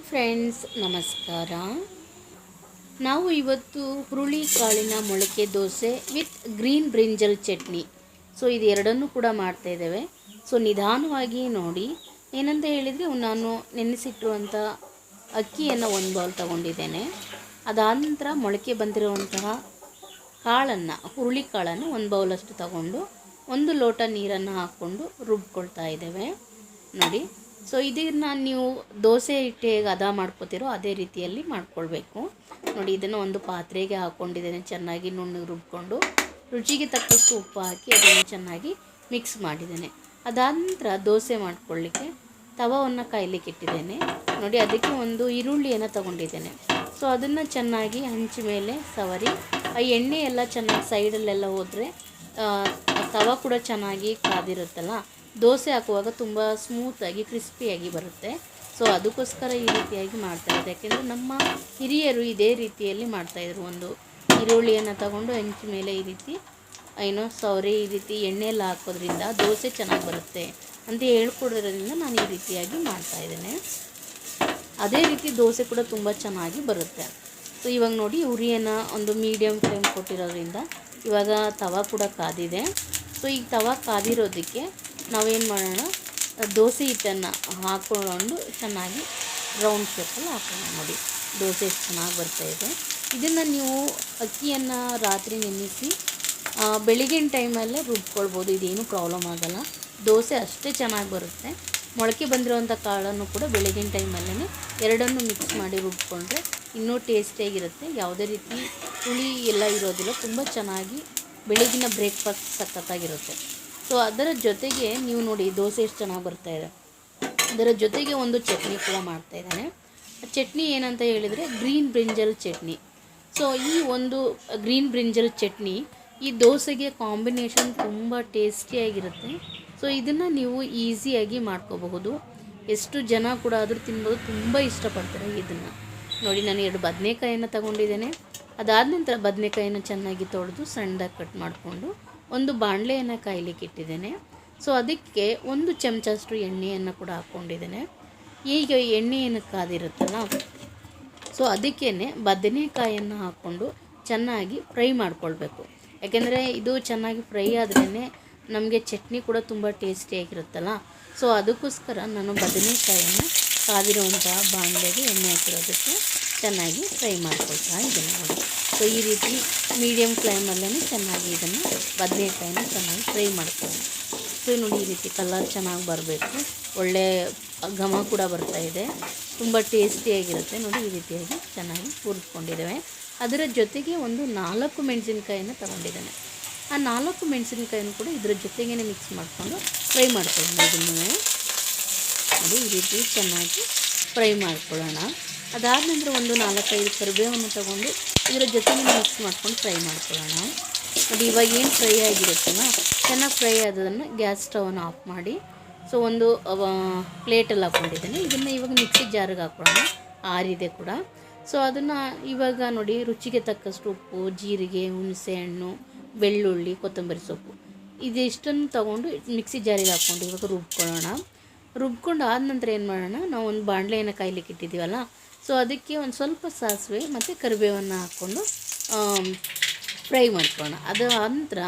Friends, ನಮಸ್ಕಾರ. ನಾವು ಇವತ್ತು ಹುರುಳಿ ಕಾಳಿನ ಮೊಳಕೆ dosa with green brinjal chutney, so ಇದು ಎರಡನ್ನೂ ಕೂಡ ಮಾಡ್ತಾ ಇದ್ದೇವೆ. ಸೊ ನಿಧಾನವಾಗಿ ನೋಡಿ. ಏನಂತ ಹೇಳಿದರೆ, ನಾನು ನೆನೆಸಿಟ್ಟಿರುವಂಥ ಅಕ್ಕಿಯನ್ನು ಒಂದು ಬೌಲ್ ತೊಗೊಂಡಿದ್ದೇನೆ. ಅದಾದ ನಂತರ ಮೊಳಕೆ ಬಂದಿರುವಂತಹ ಕಾಳನ್ನು, ಹುರುಳಿ ಕಾಳನ್ನು ಒಂದು ಬೌಲಷ್ಟು ತಗೊಂಡು 1 ಲೋಟ ನೀರನ್ನು ಹಾಕ್ಕೊಂಡು ರುಬ್ಕೊಳ್ತಾ ಇದ್ದೇವೆ ನೋಡಿ. ಸೊ ಇದನ್ನು ನೀವು ದೋಸೆ ಹಿಟ್ಟು ಹೇಗೆ ಹದ ಮಾಡ್ಕೋತೀರೋ ಅದೇ ರೀತಿಯಲ್ಲಿ ಮಾಡ್ಕೊಳ್ಬೇಕು ನೋಡಿ. ಇದನ್ನು ಒಂದು ಪಾತ್ರೆಗೆ ಹಾಕ್ಕೊಂಡಿದ್ದೇನೆ. ಚೆನ್ನಾಗಿ ನುಣ್ಣಗೆ ರುಬ್ಕೊಂಡು ರುಚಿಗೆ ತಕ್ಕಷ್ಟು ಉಪ್ಪು ಹಾಕಿ ಅದನ್ನು ಚೆನ್ನಾಗಿ ಮಿಕ್ಸ್ ಮಾಡಿದ್ದೇನೆ. ಅದಾದ ನಂತರ ದೋಸೆ ಮಾಡ್ಕೊಳ್ಳಿಕ್ಕೆ ತವವನ್ನು ಕಾಯಲಿಕ್ಕೆ ಇಟ್ಟಿದ್ದೇನೆ ನೋಡಿ. ಅದಕ್ಕೆ ಒಂದು ಈರುಳ್ಳಿಯನ್ನು ತಗೊಂಡಿದ್ದೇನೆ. ಸೊ ಅದನ್ನು ಚೆನ್ನಾಗಿ ಹಂಚಿ ಮೇಲೆ ಸವರಿ, ಆ ಎಣ್ಣೆ ಎಲ್ಲ ಚೆನ್ನಾಗಿ ಸೈಡಲ್ಲೆಲ್ಲ ಹೋದರೆ ತವ ಕೂಡ ಚೆನ್ನಾಗಿ ಕಾದಿರುತ್ತಲ್ಲ, ದೋಸೆ ಹಾಕುವಾಗ ತುಂಬ ಸ್ಮೂತಾಗಿ ಕ್ರಿಸ್ಪಿಯಾಗಿ ಬರುತ್ತೆ. ಸೊ ಅದಕ್ಕೋಸ್ಕರ ಈ ರೀತಿಯಾಗಿ ಮಾಡ್ತಾಯಿದ್ದೆ. ಯಾಕೆಂದರೆ ನಮ್ಮ ಹಿರಿಯರು ಇದೇ ರೀತಿಯಲ್ಲಿ ಮಾಡ್ತಾಯಿದ್ರು. ಒಂದು ಈರುಳ್ಳಿಯನ್ನು ತಗೊಂಡು ಹೆಂಚು ಮೇಲೆ ಈ ರೀತಿ ಸೌರೆ ಈ ರೀತಿ ಎಣ್ಣೆಲ್ಲ ಹಾಕೋದ್ರಿಂದ ದೋಸೆ ಚೆನ್ನಾಗಿ ಬರುತ್ತೆ ಅಂತ ಹೇಳ್ಕೊಡೋದ್ರಿಂದ ನಾನು ಈ ರೀತಿಯಾಗಿ ಮಾಡ್ತಾಯಿದ್ದೇನೆ. ಅದೇ ರೀತಿ ದೋಸೆ ಕೂಡ ತುಂಬ ಚೆನ್ನಾಗಿ ಬರುತ್ತೆ. ಸೊ ಇವಾಗ ನೋಡಿ, ಉರಿಯನ್ನು ಒಂದು ಮೀಡಿಯಮ್ ಫ್ಲೇಮ್ ಕೊಟ್ಟಿರೋದ್ರಿಂದ ಇವಾಗ ತವ ಕೂಡ ಕಾದಿದೆ. ಸೊ ಈಗ ತವ ಕಾದಿರೋದಕ್ಕೆ ನಾವೇನು ಮಾಡೋಣ, ದೋಸೆ ಹಿಟ್ಟನ್ನು ಹಾಕ್ಕೊಂಡು ಚೆನ್ನಾಗಿ ರೌಂಡ್ ಶೇಪಲ್ಲಿ ಹಾಕೋಣ ನೋಡಿ. ದೋಸೆ ಎಷ್ಟು ಚೆನ್ನಾಗಿ ಬರ್ತಾಯಿದೆ. ಇದನ್ನು ನೀವು ಅಕ್ಕಿಯನ್ನು ರಾತ್ರಿ ನೆನೆಸಿ ಬೆಳಗಿನ ಟೈಮಲ್ಲೇ ರುಬ್ಕೊಳ್ಬೋದು. ಇದೇನು ಪ್ರಾಬ್ಲಮ್ ಆಗೋಲ್ಲ. ದೋಸೆ ಅಷ್ಟೇ ಚೆನ್ನಾಗಿ ಬರುತ್ತೆ. ಮೊಳಕೆ ಬಂದಿರೋವಂಥ ಕಾಳನ್ನು ಕೂಡ ಬೆಳಗಿನ ಟೈಮಲ್ಲೇ ಎರಡನ್ನೂ ಮಿಕ್ಸ್ ಮಾಡಿ ರುಬ್ಕೊಂಡ್ರೆ ಇನ್ನೂ ಟೇಸ್ಟಿಯಾಗಿರುತ್ತೆ. ಯಾವುದೇ ರೀತಿ ಹುಳಿ ಎಲ್ಲ ಇರೋದಿಲ್ಲ. ತುಂಬ ಚೆನ್ನಾಗಿ ಬೆಳಗಿನ ಬ್ರೇಕ್ಫಾಸ್ಟ್ ಸಖತ್ತಾಗಿರುತ್ತೆ. ಸೊ ಅದರ ಜೊತೆಗೆ ನೀವು ನೋಡಿ, ದೋಸೆ ಎಷ್ಟು ಚೆನ್ನಾಗಿ ಬರ್ತಾಯಿದೆ. ಅದರ ಜೊತೆಗೆ ಒಂದು ಚಟ್ನಿ ಕೂಡ ಮಾಡ್ತಾಯಿದ್ದಾನೆ. ಚಟ್ನಿ ಏನಂತ ಹೇಳಿದರೆ ಗ್ರೀನ್ ಬ್ರಿಂಜಲ್ ಚಟ್ನಿ. ಸೊ ಈ ಒಂದು ಗ್ರೀನ್ ಬ್ರಿಂಜಲ್ ಚಟ್ನಿ ಈ ದೋಸೆಗೆ ಕಾಂಬಿನೇಷನ್ ತುಂಬ ಟೇಸ್ಟಿಯಾಗಿರುತ್ತೆ. ಸೊ ಇದನ್ನು ನೀವು ಈಸಿಯಾಗಿ ಮಾಡ್ಕೋಬಹುದು. ಎಷ್ಟು ಜನ ಕೂಡ ಆದರೂ ತಿನ್ಬೋದು, ತುಂಬ ಇಷ್ಟಪಡ್ತಾರೆ ಇದನ್ನು ನೋಡಿ. ನಾನು 2 ಬದನೆಕಾಯನ್ನು ತಗೊಂಡಿದ್ದೇನೆ. ಅದಾದ ನಂತರ ಬದನೆಕಾಯನ್ನು ಚೆನ್ನಾಗಿ ತೊಳೆದು ಸಣ್ಣದಾಗಿ ಕಟ್ ಮಾಡಿಕೊಂಡು ಒಂದು ಬಾಣಲೆಯನ್ನು ಕಾಯಲಿಕ್ಕೆ ಇಟ್ಟಿದ್ದೇನೆ. ಸೊ ಅದಕ್ಕೆ 1 ಚಮಚಷ್ಟು ಎಣ್ಣೆಯನ್ನು ಕೂಡ ಹಾಕ್ಕೊಂಡಿದ್ದೇನೆ. ಈಗ ಎಣ್ಣೆಯನ್ನು ಕಾದಿರುತ್ತಲ್ಲ, ಸೊ ಅದಕ್ಕೇ ಬದನೆಕಾಯನ್ನು ಹಾಕ್ಕೊಂಡು ಚೆನ್ನಾಗಿ ಫ್ರೈ ಮಾಡ್ಕೊಳ್ಬೇಕು. ಯಾಕೆಂದರೆ ಇದು ಚೆನ್ನಾಗಿ ಫ್ರೈ ಆದ್ರೇ ನಮಗೆ ಚಟ್ನಿ ಕೂಡ ತುಂಬ ಟೇಸ್ಟಿಯಾಗಿರುತ್ತಲ್ಲ. ಸೊ ಅದಕ್ಕೋಸ್ಕರ ನಾನು ಬದನೆಕಾಯನ್ನು ಕಾದಿರುವಂಥ ಬಾಣಲೆಗೆ ಎಣ್ಣೆ ಹಾಕಿರೋದಕ್ಕೆ ಚೆನ್ನಾಗಿ ಫ್ರೈ ಮಾಡ್ಕೊಳ್ತಾ ಇದ್ದೇನೆ ನೋಡಿ. ಸೊ ಈ ರೀತಿ ಮೀಡಿಯಮ್ ಫ್ಲೇಮಲ್ಲೇ ಚೆನ್ನಾಗಿ ಇದನ್ನು ಬದನೆಕಾಯಿನ ಚೆನ್ನಾಗಿ ಫ್ರೈ ಮಾಡ್ಕೊಳ್ಳಿ. ಸೊ ನೋಡಿ, ಈ ರೀತಿ ಕಲರ್ ಚೆನ್ನಾಗಿ ಬರಬೇಕು. ಒಳ್ಳೆ ಘಮ ಕೂಡ ಬರ್ತಾಯಿದೆ. ತುಂಬ ಟೇಸ್ಟಿಯಾಗಿರುತ್ತೆ ನೋಡಿ. ಈ ರೀತಿಯಾಗಿ ಚೆನ್ನಾಗಿ ಹುರಿದ್ಕೊಂಡಿದ್ದೇವೆ. ಅದರ ಜೊತೆಗೆ ಒಂದು 4 ಮೆಣಸಿನ್ಕಾಯನ್ನು ತಗೊಂಡಿದ್ದೇನೆ. ಆ 4 ಮೆಣಸಿನ್ಕಾಯನ್ನು ಕೂಡ ಇದರ ಜೊತೆಗೇ ಮಿಕ್ಸ್ ಮಾಡಿಕೊಂಡು ಫ್ರೈ ಮಾಡ್ಕೊಳ್ಳೋಣ. ಇದನ್ನು ನೋಡಿ, ಈ ರೀತಿ ಚೆನ್ನಾಗಿ ಫ್ರೈ ಮಾಡ್ಕೊಳ್ಳೋಣ. ಅದಾದ ನಂತರ ಒಂದು 4-5 ಕರಿಬೇವನ್ನು ತಗೊಂಡು ಇದರ ಜೊತೆಗೆ ಮಿಕ್ಸ್ ಮಾಡ್ಕೊಂಡು ಫ್ರೈ ಮಾಡ್ಕೊಳ್ಳೋಣ ನೋಡಿ. ಇವಾಗ ಏನು ಫ್ರೈ ಆಗಿರುತ್ತಲ್ಲ, ಚೆನ್ನಾಗಿ ಫ್ರೈ ಆದದನ್ನು ಗ್ಯಾಸ್ ಸ್ಟವನ್ನು ಆಫ್ ಮಾಡಿ, ಸೊ ಒಂದು ಪ್ಲೇಟಲ್ಲಿ ಹಾಕ್ಕೊಂಡಿದ್ದೇನೆ. ಇದನ್ನು ಇವಾಗ ಮಿಕ್ಸಿ ಜಾರಿಗೆ ಹಾಕ್ಕೊಳ್ಳೋಣ. ಆರಿದೆ ಕೂಡ. ಸೊ ಅದನ್ನು ಇವಾಗ ನೋಡಿ, ರುಚಿಗೆ ತಕ್ಕಷ್ಟು ಉಪ್ಪು, ಜೀರಿಗೆ, ಹುಣಸೆಹಣ್ಣು, ಬೆಳ್ಳುಳ್ಳಿ, ಕೊತ್ತಂಬರಿ ಸೊಪ್ಪು ಇದಿಷ್ಟನ್ನು ತೊಗೊಂಡು ಮಿಕ್ಸಿ ಜಾರಿಗೆ ಹಾಕ್ಕೊಂಡು ಇವಾಗ ರುಬ್ಕೊಳ್ಳೋಣ. ರುಬ್ಕೊಂಡು ಆದ ನಂತರ ಏನು ಮಾಡೋಣ, ನಾವು ಒಂದು ಬಾಣಲೆಯನ್ನು ಕಾಯಲಿಕ್ಕೆ ಇಟ್ಟಿದ್ದೀವಲ್ಲ, ಸೊ ಅದಕ್ಕೆ ಒಂದು ಸ್ವಲ್ಪ ಸಾಸಿವೆ ಮತ್ತು ಕರಿಬೇವನ್ನು ಹಾಕ್ಕೊಂಡು ಫ್ರೈ ಮಾಡ್ಕೊಳ್ಳೋಣ. ಅದರ ನಂತರ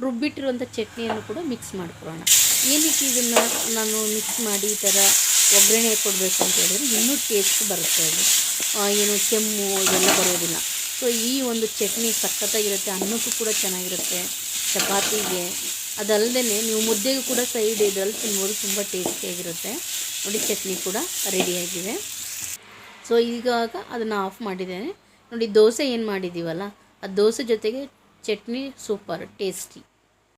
ರುಬ್ಬಿಟ್ಟಿರುವಂಥ ಚಟ್ನಿಯನ್ನು ಕೂಡ ಮಿಕ್ಸ್ ಮಾಡ್ಕೊಳ್ಳೋಣ. ಏನಕ್ಕೆ ಇದನ್ನು ನಾನು ಮಿಕ್ಸ್ ಮಾಡಿ ಈ ಥರ ಒಗ್ಗರಣೆ ಕೊಡಬೇಕು ಅಂತ ಹೇಳಿದ್ರೆ ಇನ್ನೂ ಟೇಸ್ಟ್ ಬರುತ್ತೆ. ಅದು ಏನು ಕೆಮ್ಮು ಇದೆಲ್ಲ ಬರೋದಿಲ್ಲ. ಸೊ ಈ ಒಂದು ಚಟ್ನಿ ಸಖತ್ತಾಗಿರುತ್ತೆ. ಅನ್ನಕ್ಕೂ ಕೂಡ ಚೆನ್ನಾಗಿರುತ್ತೆ, ಚಪಾತಿಗೆ. ಅದಲ್ಲದೆ ನೀವು ಮುದ್ದೆಗೂ ಕೂಡ ಸೈಡ್ ಇದರಲ್ಲಿ ತಿನ್ಬೋದು. ತುಂಬ ಟೇಸ್ಟಿಯಾಗಿರುತ್ತೆ ನೋಡಿ. ಚಟ್ನಿ ಕೂಡ ರೆಡಿಯಾಗಿದೆ. ಸೊ ಈಗಾಗ ಅದನ್ನು ಆಫ್ ಮಾಡಿದ್ದೇನೆ ನೋಡಿ. ದೋಸೆ ಏನು ಮಾಡಿದ್ದೀವಲ್ಲ, ಆ ದೋಸೆ ಜೊತೆಗೆ ಚಟ್ನಿ ಸೂಪರ್ ಟೇಸ್ಟಿ.